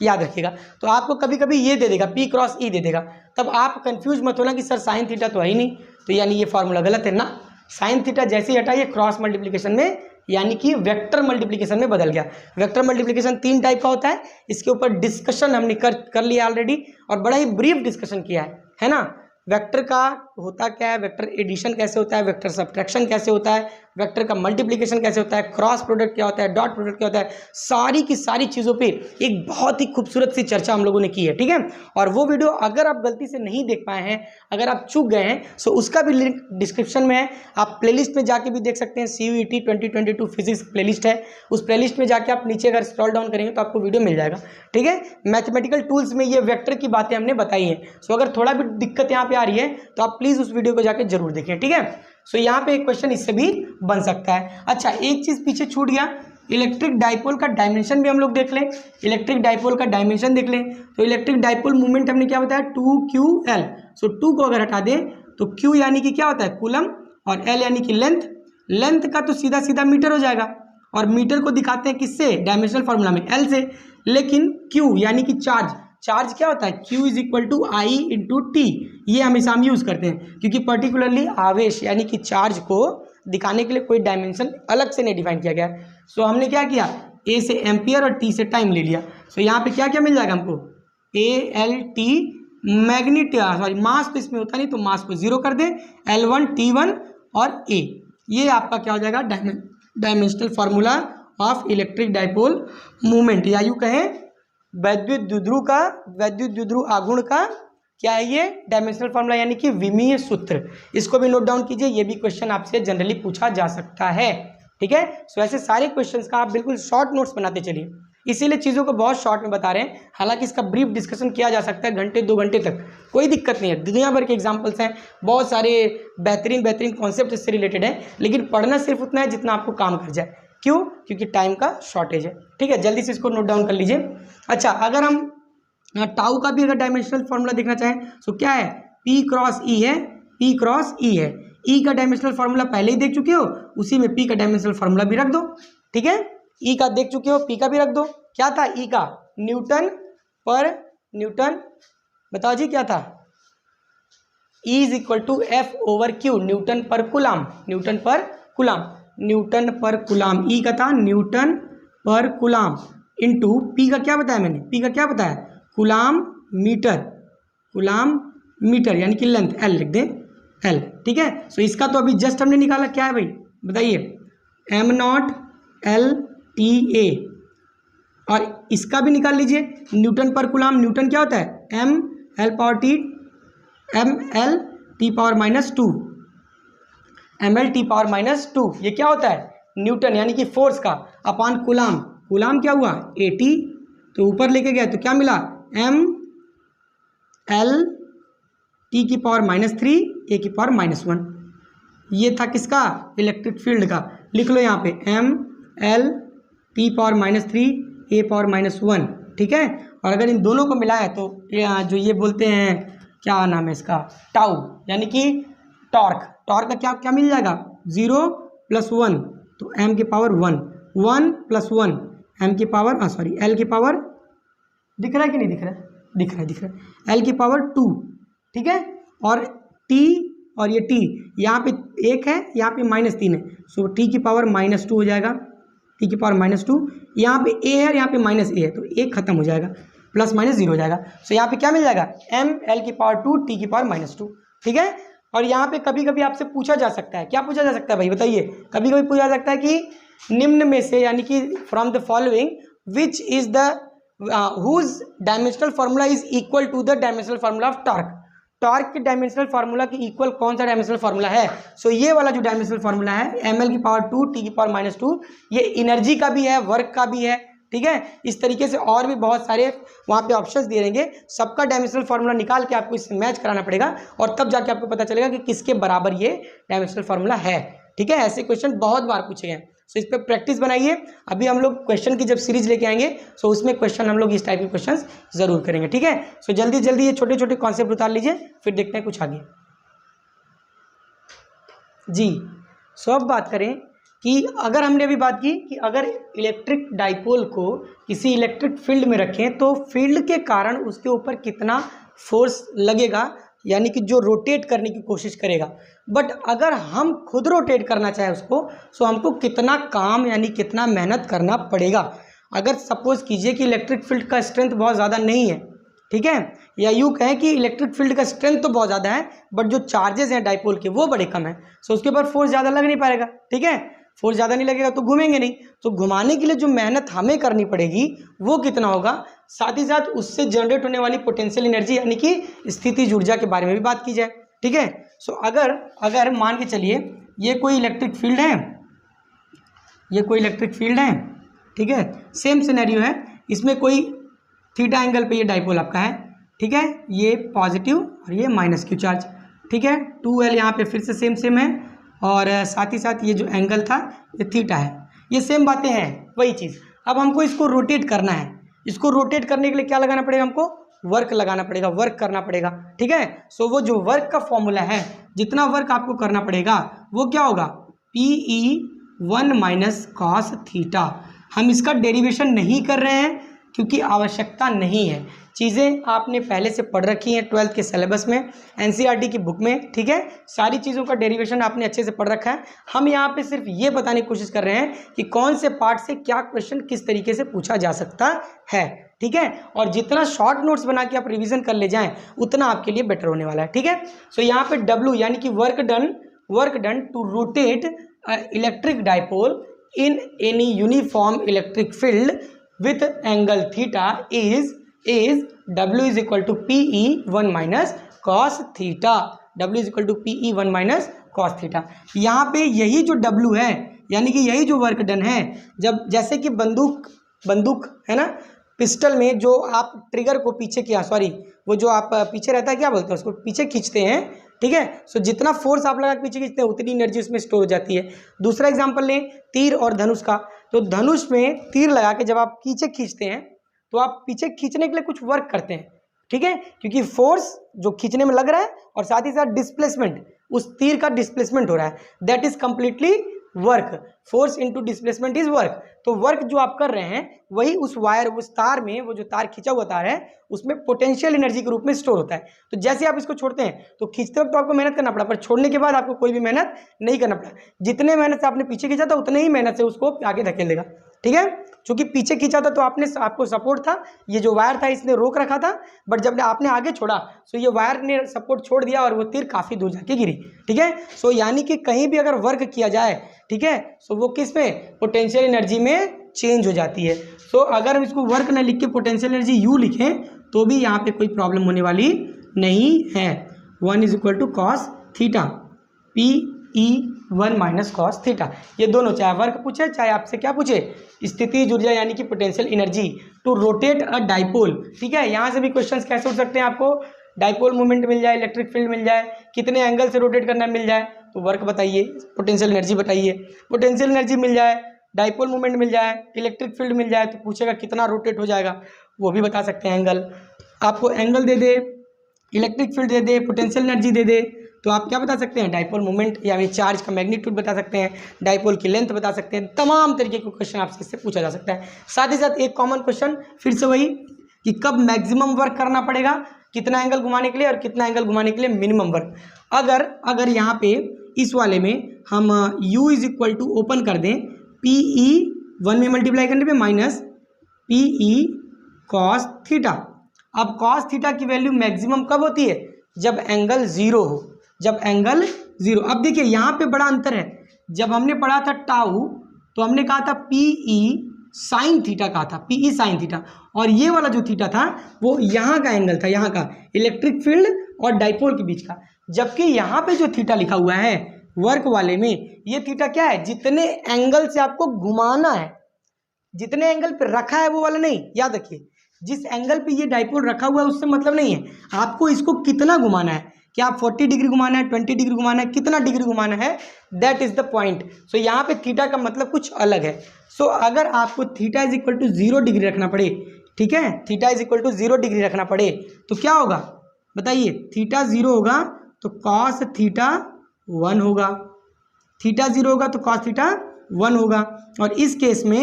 याद रखिएगा। तो आपको कभी कभी ये दे देगा, P क्रॉस E दे देगा, तब आप कंफ्यूज मत होना कि सर साइन थीटा तो है ही नहीं, तो यानी ये फॉर्मूला गलत है ना। साइन थीटा जैसे ही हटा ये क्रॉस मल्टीप्लिकेशन में यानी कि वेक्टर मल्टीप्लिकेशन में बदल गया। वेक्टर मल्टीप्लिकेशन 3 टाइप का होता है, इसके ऊपर डिस्कशन हमने कर लिया ऑलरेडी, और बड़ा ही ब्रीफ डिस्कशन किया है ना। वेक्टर का होता क्या है, वेक्टर एडिशन कैसे होता है, वेक्टर सब्ट्रैक्शन कैसे होता है, वेक्टर का मल्टीप्लिकेशन कैसे होता है, क्रॉस प्रोडक्ट क्या होता है, डॉट प्रोडक्ट क्या होता है, सारी की सारी चीज़ों पे एक बहुत ही खूबसूरत सी चर्चा हम लोगों ने की है। ठीक है, और वो वीडियो अगर आप गलती से नहीं देख पाए हैं, अगर आप चूक गए हैं, तो उसका भी लिंक डिस्क्रिप्शन में है, आप प्लेलिस्ट में जाके भी देख सकते हैं। CUET 2022 फिजिक्स प्लेलिस्ट है, उस प्लेलिस्ट में जाके आप नीचे अगर स्क्रॉल डाउन करेंगे तो आपको वीडियो मिल जाएगा। ठीक है, मैथमेटिकल टूल्स में ये वेक्टर की बातें हमने बताई हैं। सो अगर थोड़ा भी दिक्कत यहाँ पे आ रही है तो आप प्लीज़ उस वीडियो को जाके जरूर देखें। ठीक है, सो यहाँ पे एक क्वेश्चन इससे भी बन सकता है। अच्छा, एक चीज़ पीछे छूट गया, इलेक्ट्रिक डाइपोल का डायमेंशन भी हम लोग देख लें। इलेक्ट्रिक डाइपोल का डायमेंशन देख लें तो इलेक्ट्रिक डाइपोल मूवमेंट हमने क्या बताया, 2QL। सो 2 को अगर हटा दें तो Q यानी कि क्या होता है, कूलम, और L यानी कि लेंथ। लेंथ का तो सीधा सीधा मीटर हो जाएगा, और मीटर को दिखाते हैं किससे, डायमेंशनल फार्मूला में L से। लेकिन Q यानी कि चार्ज, चार्ज क्या होता है, Q is equal to I into T. ये हमेशा हम यूज़ करते हैं क्योंकि पर्टिकुलरली आवेश यानी कि चार्ज को दिखाने के लिए कोई डायमेंशन अलग से नहीं डिफाइन किया गया है। सो हमने क्या किया, A से एम्पियर और T से टाइम ले लिया। सो यहाँ पे क्या क्या मिल जाएगा हमको, ALT मैग्नीट, सॉरी मास तो इसमें होता नहीं तो मास को 0 कर दें, L1 T1 और A। ये आपका क्या हो जाएगा, dimensional formula of electric dipole movement, या यूँ कहें वैद्युत द्विध्रुव आघूर्ण का क्या है ये, डायमेंशनल फार्मूला यानी कि विमीय सूत्र। इसको भी नोट डाउन कीजिए, ये भी क्वेश्चन आपसे जनरली पूछा जा सकता है। ठीक है, सो ऐसे सारे क्वेश्चंस का आप बिल्कुल शॉर्ट नोट्स बनाते चलिए, इसीलिए चीज़ों को बहुत शॉर्ट में बता रहे हैं। हालांकि इसका ब्रीफ डिस्कशन किया जा सकता है घंटे 2 घंटे तक, कोई दिक्कत नहीं है। दुनिया भर के एग्जाम्पल्स हैं, बहुत सारे बेहतरीन कॉन्सेप्ट इससे रिलेटेड है, लेकिन पढ़ना सिर्फ उतना है जितना आपको काम कर जाए। क्यों, क्योंकि टाइम का शॉर्टेज है। ठीक है, जल्दी से इसको नोट डाउन कर लीजिए। अच्छा, अगर हम टाउ का भी अगर डायमेंशनल फार्मूला देखना चाहें तो क्या है, P क्रॉस E है, P क्रॉस E है। E का डायमेंशनल फार्मूला पहले ही देख चुके हो, उसी में P का डायमेंशनल फार्मूला भी रख दो। ठीक है, E का देख चुके हो, P का भी रख दो। क्या था E का, न्यूटन पर न्यूटन, बताओ जी क्या था, E is equal to F over Q, newton per coulomb, Newton per coulomb, Newton per कुलाम। E का था न्यूटन पर कुलाम इंटू P का क्या बताया मैंने, P का क्या बताया, कुलाम मीटर, कुलाम मीटर यानी कि लेंथ, L लिख दें, L। ठीक है, सो इसका तो अभी जस्ट हमने निकाला, क्या है भाई बताइए, m0 LTA। और इसका भी निकाल लीजिए, न्यूटन पर कुलाम, न्यूटन क्या होता है, ml power minus 2, ml power minus 2। ये क्या होता है, न्यूटन यानी कि फोर्स का, अपॉन कुलाम, कुलाम क्या हुआ 80, तो ऊपर लेके गया तो क्या मिला, ml की पावर माइनस 3 a की पावर माइनस 1। ये था किसका, इलेक्ट्रिक फील्ड का। लिख लो यहाँ पे ml power minus 3 a power minus 1। ठीक है, और अगर इन दोनों को मिलाया तो जो ये बोलते हैं, क्या नाम है इसका, टाउ यानी कि टॉर्क, टॉर्क का क्या क्या मिल जाएगा, 0 + 1 तो m की पावर 1, 1 + 1 m की पावर L की पावर, दिख रहा है कि नहीं दिख रहा है, दिख रहा है, L की पावर 2। ठीक है, और T और ये T यहाँ पे 1 है, यहाँ पे -3 है, सो T की पावर -2 हो जाएगा, T की पावर -2। यहाँ पे A है, यहाँ पे -A है, तो 1 खत्म हो जाएगा, ±0 हो जाएगा। सो यहाँ पे क्या मिल जाएगा, ml की पावर 2 T की पावर -2। ठीक है, और यहाँ पे कभी कभी आपसे पूछा जा सकता है, क्या पूछा जा सकता है भाई बताइए, कभी कभी पूछा जा सकता है कि निम्न में से यानी कि from the following which is the whose dimensional formula is equal to the dimensional formula of torque, torque के डायमेंशनल फार्मूला के इक्वल कौन सा डायमेंशनल फार्मूला है। सो ये वाला जो डायमेंशनल फार्मूला है ml की पावर 2 T की पावर -2, ये एनर्जी का भी है, वर्क का भी है। ठीक है, इस तरीके से और भी बहुत सारे वहाँ पे ऑप्शंस दिए रहेंगे, सबका डायमेंशनल फार्मूला निकाल के आपको इससे मैच कराना पड़ेगा, और तब जाके आपको पता चलेगा कि किसके बराबर ये डायमेंशनल फार्मूला है। ठीक है, ऐसे क्वेश्चन बहुत बार पूछे गए, सो इस पर प्रैक्टिस बनाइए। अभी हम लोग क्वेश्चन की जब सीरीज लेके आएंगे सो उसमें क्वेश्चन हम लोग इस टाइप के क्वेश्चन जरूर करेंगे। ठीक है, सो जल्दी जल्दी ये छोटे छोटे कॉन्सेप्ट उतार लीजिए, फिर देखते हैं कुछ आगे जी। सो अब बात करें कि अगर हमने अभी बात की कि अगर इलेक्ट्रिक डाइपोल को किसी इलेक्ट्रिक फील्ड में रखें तो फील्ड के कारण उसके ऊपर कितना फोर्स लगेगा, यानी कि जो रोटेट करने की कोशिश करेगा। बट अगर हम खुद रोटेट करना चाहें उसको, सो हमको कितना काम यानी कितना मेहनत करना पड़ेगा। अगर सपोज कीजिए कि इलेक्ट्रिक फील्ड का स्ट्रेंथ बहुत ज़्यादा नहीं है, ठीक है, या यूँ कहें कि इलेक्ट्रिक फील्ड का स्ट्रेंथ तो बहुत ज़्यादा है बट जो चार्जेस हैं डाइपोल के वो बड़े कम हैं, सो उसके ऊपर फोर्स ज़्यादा लग नहीं पाएगा। ठीक है, फोर्स ज़्यादा नहीं लगेगा तो घूमेंगे नहीं, तो घुमाने के लिए जो मेहनत हमें करनी पड़ेगी वो कितना होगा, साथ ही साथ उससे जनरेट होने वाली पोटेंशियल एनर्जी यानी कि स्थितिज ऊर्जा के बारे में भी बात की जाए। ठीक है, सो अगर मान के चलिए ये कोई इलेक्ट्रिक फील्ड है, ये कोई इलेक्ट्रिक फील्ड है, ठीक है, सेम सिनेरियो है, इसमें कोई थीटा एंगल पे ये डाइपोल आपका है। ठीक है, ये पॉजिटिव और ये माइनस क्यू चार्ज। ठीक है, 2L यहाँ पे फिर से सेम है, और साथ ही साथ ये जो एंगल था ये थीटा है, ये सेम बातें हैं, वही चीज़। अब हमको इसको रोटेट करना है, इसको रोटेट करने के लिए क्या लगाना पड़ेगा, हमको वर्क लगाना पड़ेगा, वर्क करना पड़ेगा। ठीक है, सो वो जो वर्क का फॉर्मूला है, जितना वर्क आपको करना पड़ेगा वो क्या होगा, PE1 माइनस कॉस थीटा। हम इसका डेरिवेशन नहीं कर रहे हैं क्योंकि आवश्यकता नहीं है, चीज़ें आपने पहले से पढ़ रखी हैं 12th के सिलेबस में, NCERT की बुक में। ठीक है, सारी चीज़ों का डेरिवेशन आपने अच्छे से पढ़ रखा है। हम यहाँ पे सिर्फ ये बताने की कोशिश कर रहे हैं कि कौन से पार्ट से क्या क्वेश्चन किस तरीके से पूछा जा सकता है। ठीक है, और जितना शॉर्ट नोट्स बना के आप रिविजन कर ले जाएं उतना आपके लिए बेटर होने वाला है। ठीक है, सो यहाँ पे W यानी कि work done to rotate electric dipole in any uniform electric field with angle theta is W is equal to PE1 minus cos theta। W is equal to PE1 minus cos theta। यहाँ पे यही जो W है यानी कि यही जो वर्क डन है, जब जैसे कि बंदूक है ना, पिस्टल में जो आप ट्रिगर को पीछे किया, सॉरी वो जो आप पीछे रहता है क्या बोलते हैं उसको, पीछे खींचते हैं। ठीक है, सो जितना फोर्स आप लगा पीछे खींचते हैं उतनी एनर्जी उसमें स्टोर हो जाती है। दूसरा एग्जांपल लें तीर और धनुष का, तो धनुष में तीर लगा के जब आप पीछे खींचते हैं तो आप पीछे खींचने के लिए कुछ वर्क करते हैं। ठीक है, क्योंकि फोर्स जो खींचने में लग रहा है और साथ ही साथ डिस्प्लेसमेंट, उस तीर का डिस्प्लेसमेंट हो रहा है, that is completely work. Force into displacement is work. तो वर्क जो आप कर रहे हैं वही उस वायर, उस तार में, वो जो तार खींचा हुआ तार है उसमें पोटेंशियल एनर्जी के रूप में स्टोर होता है। तो जैसे आप इसको छोड़ते हैं तो खींचते वक्त तो आपको मेहनत करना पड़ा, पर छोड़ने के बाद आपको कोई भी मेहनत नहीं करना पड़ा। जितने मेहनत से आपने पीछे खींचा था उतने ही मेहनत से उसको आगे धकेल देगा। ठीक है, क्योंकि पीछे खींचा था तो आपको सपोर्ट था, ये जो वायर था इसने रोक रखा था, बट जब आपने आगे छोड़ा तो ये वायर ने सपोर्ट छोड़ दिया और वो तीर काफ़ी दूर जाके गिरी। ठीक है, सो यानी कि कहीं भी अगर वर्क किया जाए, ठीक है, सो वो किस में, पोटेंशियल एनर्जी में चेंज हो जाती है। सो अगर हम इसको वर्क न लिख के पोटेंशियल एनर्जी यू लिखें तो भी यहाँ पे कोई प्रॉब्लम होने वाली नहीं है। 1 is equal to cos theta, PE1 minus cos theta. ये दोनों, चाहे वर्क पूछे चाहे आपसे क्या पूछे, स्थितिज ऊर्जा यानी कि potential energy to rotate a dipole. ठीक है, यहाँ से भी क्वेश्चंस कैसे उठ सकते हैं, आपको डाइपोल मूवमेंट मिल जाए, इलेक्ट्रिक फील्ड मिल जाए, कितने एंगल से रोटेट करना मिल जाए, तो वर्क बताइए, पोटेंशियल एनर्जी बताइए। पोटेंशियल एनर्जी मिल जाए, डाइपोल मूवमेंट मिल जाए, इलेक्ट्रिक फील्ड मिल जाए, तो पूछेगा कितना रोटेट हो जाएगा, वो भी बता सकते हैं। एंगल आपको एंगल दे दे, इलेक्ट्रिक फील्ड दे दे, पोटेंशियल एनर्जी दे दे, तो आप क्या बता सकते हैं, डाइपोल मूवमेंट यानी चार्ज का मैग्नीट्यूड बता सकते हैं, डाइपोल की लेंथ बता सकते हैं। तमाम तरीके के क्वेश्चन आपसे इससे पूछा जा सकता है। साथ ही साथ एक कॉमन क्वेश्चन फिर से वही कि कब मैक्सिमम वर्क करना पड़ेगा, कितना एंगल घुमाने के लिए और कितना एंगल घुमाने के लिए मिनिमम वर्क। अगर यहाँ पे इस वाले में हम u is equal to open कर दें, PE1 में मल्टीप्लाई करने पे माइनस PE कॉस थीटा। अब कॉस थीटा की वैल्यू मैक्सिमम कब होती है, जब एंगल जीरो हो, जब एंगल जीरो। अब देखिए यहाँ पे बड़ा अंतर है, जब हमने पढ़ा था टाउ तो हमने कहा था PE साइन थीटा कहा था, PE साइन थीटा, और ये वाला जो थीटा था वो यहाँ का एंगल था, यहाँ का इलेक्ट्रिक फील्ड और डाइपोल के बीच का। जबकि यहाँ पे जो थीटा लिखा हुआ है वर्क वाले में, ये थीटा क्या है, जितने एंगल से आपको घुमाना है, जितने एंगल पे रखा है वो वाला नहीं, याद रखिए जिस एंगल पे ये डाइपोल रखा हुआ है उससे मतलब नहीं है, आपको इसको कितना घुमाना है, क्या आप 40 डिग्री घुमाना है, 20 डिग्री घुमाना है, कितना डिग्री घुमाना है, दैट इज द पॉइंट। सो यहाँ पे थीटा का मतलब कुछ अलग है। सो अगर आपको theta is equal to 0 degree रखना पड़े, ठीक है, theta is equal to 0 degree रखना पड़े तो क्या होगा बताइए, थीटा 0 होगा तो कॉस थीटा 1 होगा, थीटा 0 होगा तो कॉस थीटा 1 होगा। और इस केस में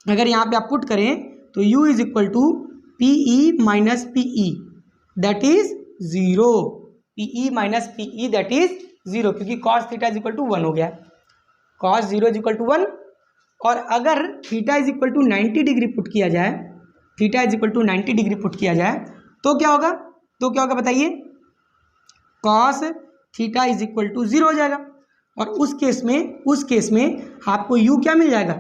अगर यहाँ पे आप पुट करें तो u is equal to PE minus PE that is 0, PE minus PE that is 0, क्योंकि cos theta is equal to 1 हो गया, कॉस 0 इज इक्वल टू 1। और अगर theta is equal to 90 degree put किया जाए, theta is equal to 90 degree put किया जाए तो क्या होगा, बताइए, cos theta is equal to 0 हो जाएगा। और उस केस में आपको u क्या मिल जाएगा,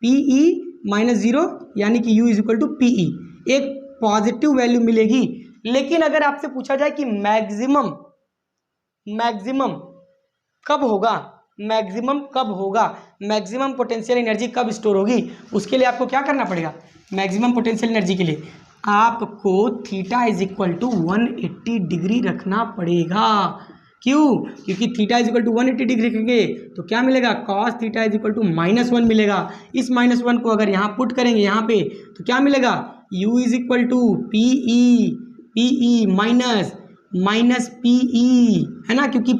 PE माइनस 0, यानी कि u is equal to PE, एक पॉजिटिव वैल्यू मिलेगी। लेकिन अगर आपसे पूछा जाए कि मैक्सिमम कब होगा, मैक्सिमम पोटेंशियल एनर्जी कब स्टोर होगी, उसके लिए आपको क्या करना पड़ेगा, मैक्सिमम पोटेंशियल एनर्जी के लिए आपको theta is equal to 180 degree रखना पड़ेगा। क्यों, क्योंकि theta is equal to 180 degree रखेंगे तो क्या मिलेगा, cos theta is equal to -1 मिलेगा। इस -1 को अगर यहाँ पुट करेंगे यहाँ पे तो क्या मिलेगा, u is equal to PE minus PE, है ना, क्योंकि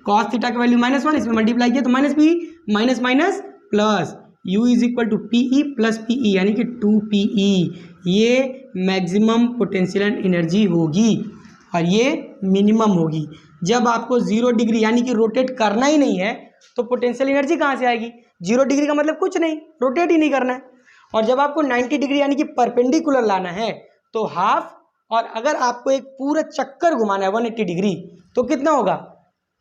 कॉस थीटा का वैल्यू -1, इसमें मल्टीप्लाई किया तो -PE minus plus u is equal to PE plus PE, यानी कि 2PE। ये मैक्सिमम पोटेंशियल एनर्जी होगी और ये मिनिमम होगी। जब आपको 0 डिग्री यानी कि रोटेट करना ही नहीं है तो पोटेंशियल एनर्जी कहाँ से आएगी, 0 डिग्री का मतलब कुछ नहीं, रोटेट ही नहीं करना है। और जब आपको 90 डिग्री यानी कि परपेंडिकुलर लाना है तो हाफ, और अगर आपको एक पूरा चक्कर घुमाना है 180 डिग्री तो कितना होगा,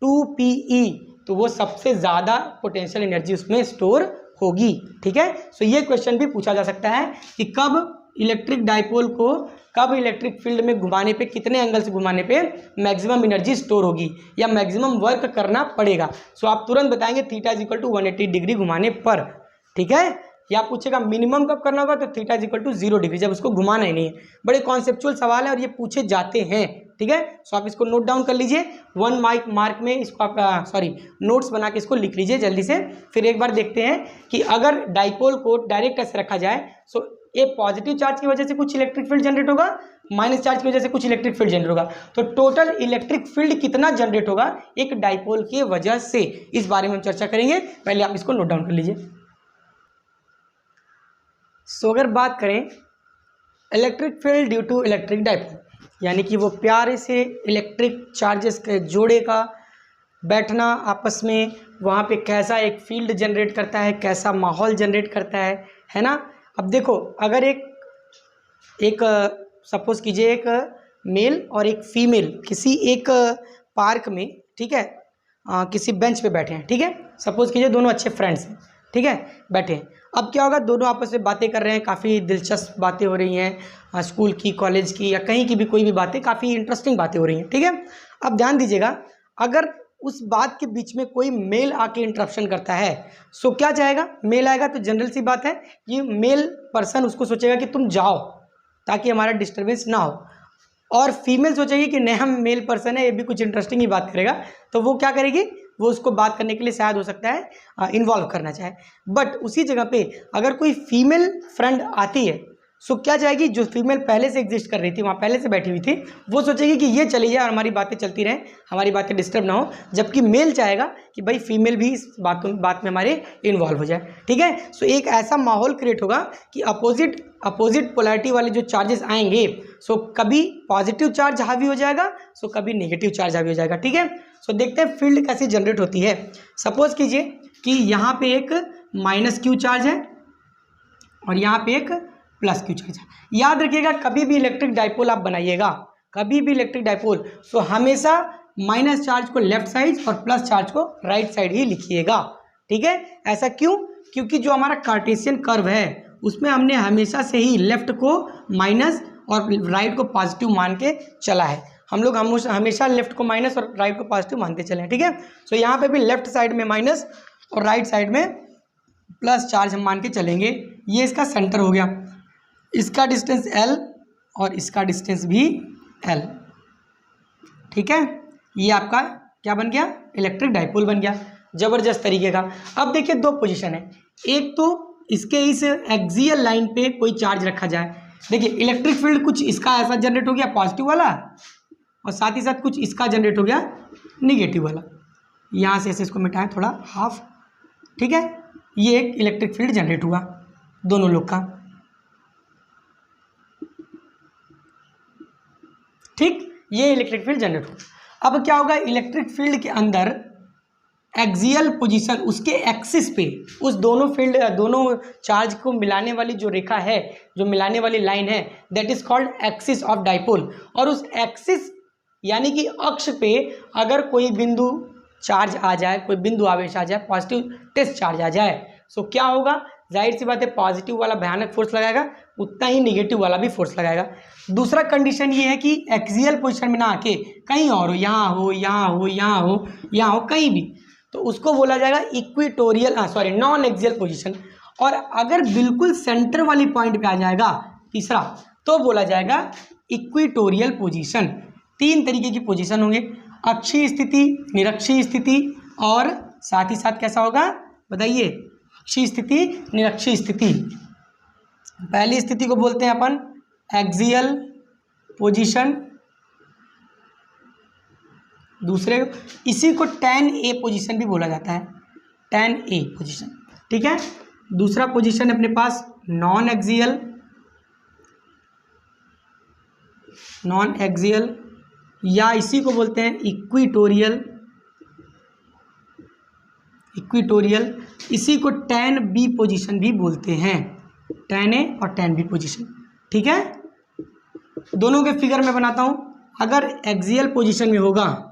2PE, तो वो सबसे ज़्यादा पोटेंशियल एनर्जी उसमें स्टोर होगी। ठीक है, सो ये क्वेश्चन भी पूछा जा सकता है कि कब इलेक्ट्रिक डाइपोल को, कब इलेक्ट्रिक फील्ड में घुमाने पे, कितने एंगल से घुमाने पे मैक्सिमम एनर्जी स्टोर होगी या मैक्सिमम वर्क करना पड़ेगा। सो आप तुरंत बताएंगे theta is equal to 180 degree घुमाने पर। ठीक है, या पूछेगा मिनिमम कब करना होगा तो theta is equal to 0 degree, जब उसको घुमाना ही नहीं है। बड़े कॉन्सेप्चुअल सवाल है और ये पूछे जाते हैं। ठीक है, सो आप इसको नोट डाउन कर लीजिए, 1 मार्क में इसको आप नोट्स बना के इसको लिख लीजिए जल्दी से। फिर एक बार देखते हैं कि अगर डाइपोल को डायरेक्ट ऐसे रखा जाए सो ये पॉजिटिव चार्ज की वजह से कुछ इलेक्ट्रिक फील्ड जनरेट होगा, माइनस चार्ज की वजह से कुछ इलेक्ट्रिक फील्ड जनरेट होगा, तो टोटल इलेक्ट्रिक फील्ड कितना जनरेट होगा एक डाइपोल की वजह से, इस बारे में हम चर्चा करेंगे। पहले आप इसको नोट डाउन कर लीजिए। सो अगर बात करें electric field due to electric dipole, यानी कि वो प्यारे से इलेक्ट्रिक चार्जेस के जोड़े का बैठना आपस में, वहाँ पे कैसा एक फील्ड जनरेट करता है, कैसा माहौल जनरेट करता है ना। अब देखो, अगर एक सपोज कीजिए एक मेल और एक फीमेल किसी एक पार्क में, ठीक है, किसी बेंच पे बैठे हैं, ठीक है, सपोज कीजिए दोनों अच्छे फ्रेंड्स हैं, ठीक है, बैठे हैं। अब क्या होगा, दोनों आपस में बातें कर रहे हैं, काफ़ी दिलचस्प बातें हो रही हैं, स्कूल की, कॉलेज की या कहीं की भी कोई भी बातें, काफ़ी इंटरेस्टिंग बातें हो रही हैं। ठीक है, अब ध्यान दीजिएगा, अगर उस बात के बीच में कोई मेल आके इंटरप्शन करता है सो क्या चाहेगा, मेल आएगा तो जनरल सी बात है ये मेल पर्सन उसको सोचेगा कि तुम जाओ ताकि हमारा डिस्टर्बेंस ना हो, और फीमेल सोचेगी कि नहीं, हम मेल पर्सन है, ये भी कुछ इंटरेस्टिंग ही बात करेगा, तो वो क्या करेगी, वो उसको बात करने के लिए शायद हो सकता है इन्वॉल्व करना चाहे। बट उसी जगह पे अगर कोई फीमेल फ्रेंड आती है सो क्या चाहेगी, जो फीमेल पहले से एग्जिस्ट कर रही थी, वहाँ पहले से बैठी हुई थी, वो सोचेगी कि ये चली जाए और हमारी बातें चलती रहें, हमारी बातें डिस्टर्ब ना हो, जबकि मेल चाहेगा कि भाई फीमेल भी इस बात में हमारे इन्वॉल्व हो जाए। ठीक है, सो एक ऐसा माहौल क्रिएट होगा कि अपोजिट पोलैरिटी वाले जो चार्जेस आएंगे सो कभी पॉजिटिव चार्ज हावी हो जाएगा, सो कभी नेगेटिव चार्ज हावी हो जाएगा। ठीक है, सो देखते हैं फील्ड कैसे जनरेट होती है। सपोज कीजिए कि यहाँ पे एक -q चार्ज है और यहाँ पे एक +q चार्ज है। याद रखिएगा, कभी भी इलेक्ट्रिक डाइपोल आप बनाइएगा, कभी भी इलेक्ट्रिक डाइपोल, सो हमेशा माइनस चार्ज को लेफ्ट साइड और प्लस चार्ज को राइट साइड ही लिखिएगा। ठीक है, ऐसा क्यों, क्योंकि जो हमारा कार्टेशियन कर्व है उसमें हमने हमेशा से ही लेफ्ट को माइनस और राइट को पॉजिटिव मान के चला है। हम लोग हमेशा लेफ्ट को माइनस और राइट को पॉजिटिव मानते चले हैं। ठीक है, सो यहाँ पे भी लेफ्ट साइड में माइनस और राइट साइड में प्लस चार्ज हम मान के चलेंगे। ये इसका सेंटर हो गया, इसका डिस्टेंस L और इसका डिस्टेंस भी L। ठीक है, ये आपका क्या बन गया, इलेक्ट्रिक डाइपोल बन गया, ज़बरदस्त तरीके का। अब देखिए दो पोजीशन है, एक तो इसके इस एक्सियल लाइन पे कोई चार्ज रखा जाए, देखिए इलेक्ट्रिक फील्ड कुछ इसका ऐसा जनरेट हो गया पॉजिटिव वाला, और साथ ही साथ कुछ इसका जनरेट हो गया निगेटिव वाला। यहाँ से ऐसे इसको मिटाएं थोड़ा हाफ। ठीक है, ये एक इलेक्ट्रिक फील्ड जनरेट हुआ दोनों लोग का। ठीक, ये इलेक्ट्रिक फील्ड जनरेट हुआ। अब क्या होगा, इलेक्ट्रिक फील्ड के अंदर एक्सियल पोजीशन, उसके एक्सिस पे, उस दोनों चार्ज को मिलाने वाली जो रेखा है, जो मिलाने वाली लाइन है, that is called axis of dipole. और उस एक्सिस यानी कि अक्ष पे अगर कोई बिंदु चार्ज आ जाए, कोई बिंदु आवेश आ जाए, पॉजिटिव टेस्ट चार्ज आ जाए, सो क्या होगा, जाहिर सी बात है पॉजिटिव वाला भयानक फोर्स लगाएगा, उतना ही निगेटिव वाला भी फोर्स लगाएगा। दूसरा कंडीशन ये है कि एक्सियल पोजीशन में ना आके कहीं और हो, यहाँ हो, यहाँ हो, यहाँ हो, यहाँ हो, कहीं भी, तो उसको बोला जाएगा इक्वेटोरियल, नॉन एक्सियल पोजीशन। और अगर बिल्कुल सेंटर वाली पॉइंट पे आ जाएगा तीसरा, तो बोला जाएगा इक्वेटोरियल पोजीशन। 3 तरीके की पोजीशन होंगे, अक्षीय स्थिति, निरक्षीय स्थिति और साथ ही साथ कैसा होगा बताइए, अक्षीय स्थिति, निरक्षीय स्थिति। पहली स्थिति को बोलते हैं अपन एक्सियल पोजीशन, दूसरे इसी को tan A पोजीशन भी बोला जाता है, tan A पोजीशन, ठीक है। दूसरा पोजीशन अपने पास नॉन एक्सियल या इसी को बोलते हैं इक्वेटोरियल, इसी को tan B पोजीशन भी बोलते हैं, tan A और tan B पोजीशन, ठीक है। दोनों के फिगर में बनाता हूं। अगर एक्सियल पोजीशन में होगा,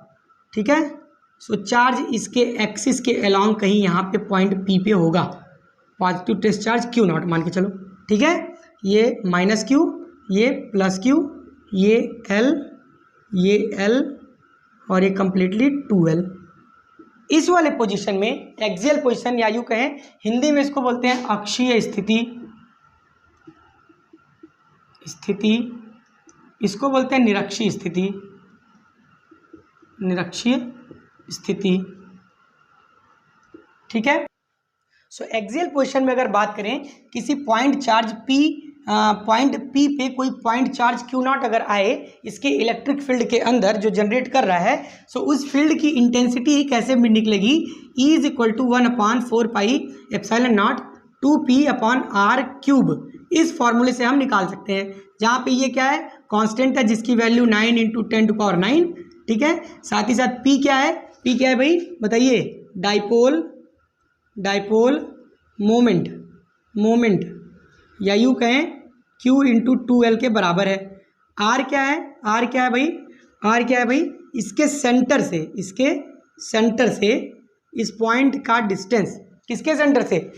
ठीक है, सो चार्ज इसके एक्सिस के अलोंग कहीं यहाँ पे पॉइंट P पे होगा, पॉजिटिव टेस्ट चार्ज Q0 मान के चलो, ठीक है। ये -Q, ये +Q, ये L और ये कंप्लीटली 2L। इस वाले पोजीशन में एक्सियल पोजीशन या यूँ कहें हिंदी में इसको बोलते हैं अक्षीय स्थिति, इसको बोलते हैं निरक्षीय स्थिति, ठीक है। सो एक्सियल पोजीशन में अगर बात करें, किसी पॉइंट चार्ज पॉइंट P पे कोई पॉइंट चार्ज Q0 अगर आए इसके इलेक्ट्रिक फील्ड के अंदर जो जनरेट कर रहा है, सो उस फील्ड की इंटेंसिटी कैसे भी निकलेगी, E = 1/4πε0 2p/r³। इस फॉर्मूले से हम निकाल सकते हैं, जहाँ पे ये क्या है, कांस्टेंट है जिसकी वैल्यू 9 × 10⁹, ठीक है। साथ ही साथ P क्या है, भाई बताइए, डाइपोल मोमेंट या यूँ कहें Q × 2L के बराबर है। R क्या है भाई, इसके सेंटर से इस पॉइंट का डिस्टेंस, किसके सेंटर से,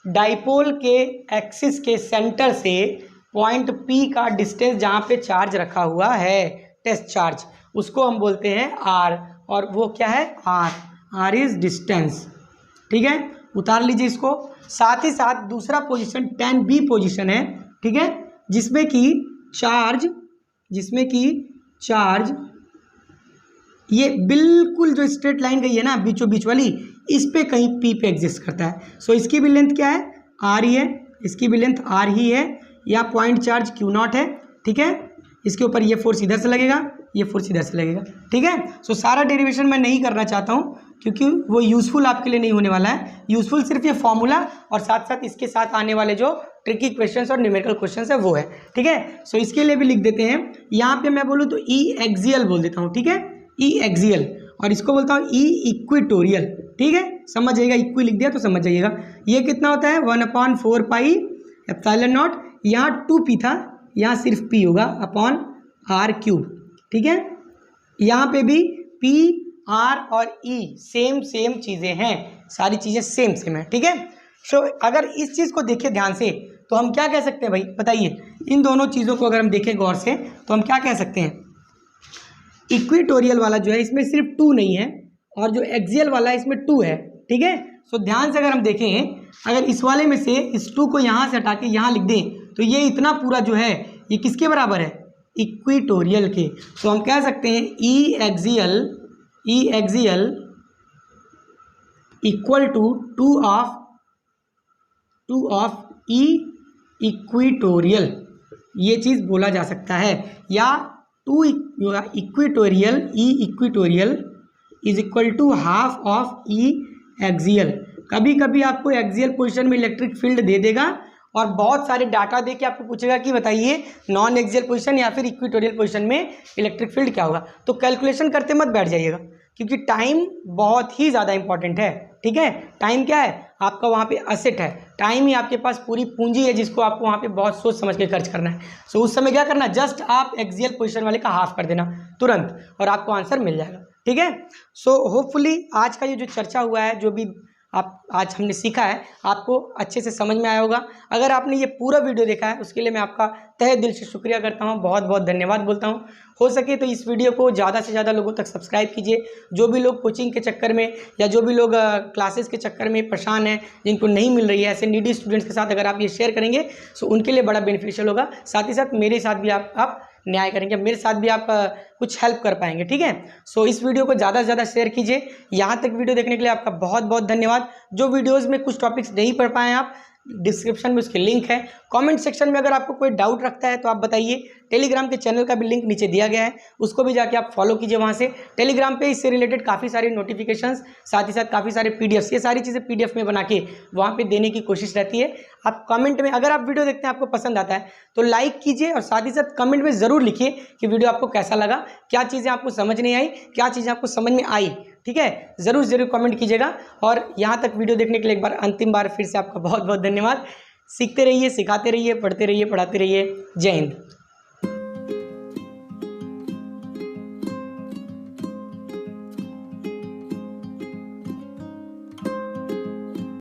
डाइपोल के एक्सिस के सेंटर से पॉइंट P का डिस्टेंस जहाँ पे चार्ज रखा हुआ है, टेस्ट चार्ज, उसको हम बोलते हैं R, और वो क्या है, R इज डिस्टेंस, ठीक है। उतार लीजिए इसको। साथ ही साथ दूसरा पोजीशन tan B पोजीशन है, ठीक है, जिसमें कि चार्ज ये बिल्कुल जो स्ट्रेट लाइन गई है ना बीचों बीच वाली, इस पे कहीं P पे एग्जिस्ट करता है। सो इसकी भी लेंथ क्या है, R ही है, इसकी भी लेंथ R ही है, या पॉइंट चार्ज Q0 है, ठीक है। इसके ऊपर ये फोर्स इधर से लगेगा, ये फोर्स इधर से लगेगा, ठीक है। सो सारा डेरिवेशन मैं नहीं करना चाहता हूँ क्योंकि वो यूज़फुल आपके लिए नहीं होने वाला है। यूज़फुल सिर्फ ये फॉर्मूला और साथ साथ इसके साथ आने वाले जो ट्रिकी क्वेश्चंस और न्यूमेरिकल क्वेश्चंस है वो है, ठीक है। सो इसके लिए भी लिख देते हैं, यहाँ पे मैं बोलूँ तो E एक्सियल बोल देता हूँ, ठीक है, E एक्सियल, और इसको बोलता हूँ E इक्वेटोरियल, ठीक है। समझ जाइएगा, इक्वी लिख दिया तो समझ जाइएगा। ये कितना होता है, 1/4πε0, यहाँ 2p था, यहाँ सिर्फ p होगा /r³, ठीक है। यहाँ पे भी p, r और e सेम चीज़ें हैं, सारी चीज़ें सेम है, ठीक है। सो अगर इस चीज़ को देखें ध्यान से तो हम क्या कह सकते हैं भाई बताइए, इन दोनों चीज़ों को अगर हम देखें गौर से तो हम क्या कह सकते हैं, इक्वेटोरियल वाला जो है इसमें सिर्फ 2 नहीं है, और जो एक्सियल वाला है इसमें 2 है, ठीक है। सो ध्यान से अगर हम देखें, अगर इस वाले में से इस 2 को यहाँ से हटा के यहाँ लिख दें तो ये इतना पूरा जो है ये किसके बराबर है, इक्वेटोरियल के। तो हम कह सकते हैं E axial equal to 2 of E equatorial, ये चीज़ बोला जा सकता है, या 2 equatorial E equatorial is equal to half of E axial. कभी कभी आपको एक्सियल पोजीशन में इलेक्ट्रिक फील्ड दे देगा और बहुत सारे डाटा दे के आपको पूछेगा कि बताइए नॉन एक्सियल पोजीशन या फिर इक्वेटोरियल पोजीशन में इलेक्ट्रिक फील्ड क्या होगा। तो कैलकुलेशन करते मत बैठ जाइएगा, क्योंकि टाइम बहुत ही ज़्यादा इंपॉर्टेंट है। ठीक है, टाइम क्या है, आपका वहाँ पे असेट है। टाइम ही आपके पास पूरी पूंजी है जिसको आपको वहाँ पे बहुत सोच समझ के खर्च करना है। सो उस समय क्या करना, जस्ट आप एक्सियल पोजीशन वाले का हाफ कर देना तुरंत, और आपको आंसर मिल जाएगा। ठीक है, सो होपफुली आज का ये जो चर्चा हुआ है, जो भी आप आज हमने सीखा है, आपको अच्छे से समझ में आया होगा। अगर आपने ये पूरा वीडियो देखा है उसके लिए मैं आपका तहे दिल से शुक्रिया करता हूँ, बहुत बहुत धन्यवाद बोलता हूँ। हो सके तो इस वीडियो को ज़्यादा से ज़्यादा लोगों तक सब्सक्राइब कीजिए। जो भी लोग कोचिंग के चक्कर में या जो भी लोग क्लासेस के चक्कर में परेशान हैं, जिनको नहीं मिल रही है, ऐसे नीडी स्टूडेंट्स के साथ अगर आप ये शेयर करेंगे तो उनके लिए बड़ा बेनिफिशियल होगा। साथ ही साथ मेरे साथ भी आप न्याय करेंगे, मेरे साथ भी आप कुछ हेल्प कर पाएंगे। ठीक है, सो इस वीडियो को ज़्यादा से ज़्यादा शेयर कीजिए। यहाँ तक वीडियो देखने के लिए आपका बहुत बहुत धन्यवाद। जो वीडियोज़ में कुछ टॉपिक्स नहीं पढ़ पाए आप, डिस्क्रिप्शन में उसके लिंक है। कमेंट सेक्शन में अगर आपको कोई डाउट रखता है तो आप बताइए। टेलीग्राम के चैनल का भी लिंक नीचे दिया गया है, उसको भी जाके आप फॉलो कीजिए। वहाँ से टेलीग्राम पे इससे रिलेटेड काफ़ी सारे नोटिफिकेशंस, साथ ही साथ काफ़ी सारे पीडीएफ्स, ये सारी चीज़ें पीडीएफ में बना के वहाँ पे देने की कोशिश रहती है। आप कमेंट में, अगर आप वीडियो देखते हैं आपको पसंद आता है तो लाइक कीजिए, और साथ ही साथ कमेंट में ज़रूर लिखिए कि वीडियो आपको कैसा लगा, क्या चीज़ें आपको समझ नहीं आई, क्या चीज़ें आपको समझ में आई। ठीक है, ज़रूर ज़रूर कमेंट कीजिएगा। और यहाँ तक वीडियो देखने के लिए एक बार अंतिम बार फिर से आपका बहुत बहुत धन्यवाद। सीखते रहिए, सिखाते रहिए, पढ़ते रहिए, पढ़ाते रहिए। जय हिंद।